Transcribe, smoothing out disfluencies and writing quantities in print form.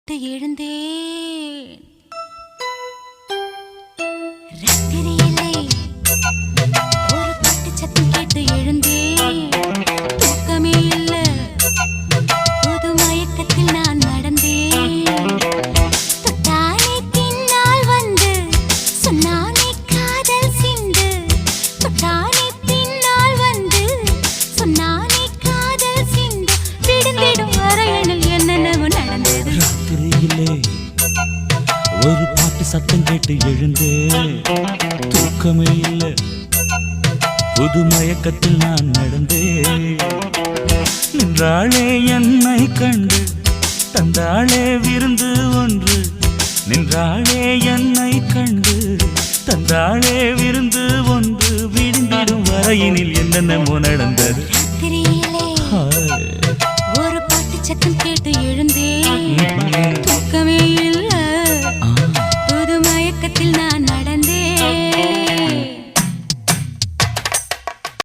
கேட்டு எழுந்தேன் ராத்திரியிலே ஒரு பாட்டு சத்தம் கேட்டு எழுந்தேன் தூக்கமே இல்ல புது மயக்கத்தில் நான் நடந்தேன் தொட்டானே பின்னால் வந்து சொன்னானே காதல் சிந்து தொட்டானே பின்னால் வந்து சொன்னானே காதல் சிந்து விடுந்திடும் வரையணில் என்னென்னவோ நடந்தது ராத்திரியிலே ஒரு பாட்டு சத்தம் கேட்டு எழுந்தேன் தூக்கமே இல்லை புது மயக்கத்தில் நான் நடந்தேன் நின்றாளே என்னை கண்டு தந்தாளே விருந்து ஒன்று நின்றாளே என்னை கண்டு தந்தாளே விருந்து ஒன்று விடுந்திடும் வரையினில் என்னென்னமோ நடந்தது ராத்திரியிலே ஒரு பாட்டு சத்தம்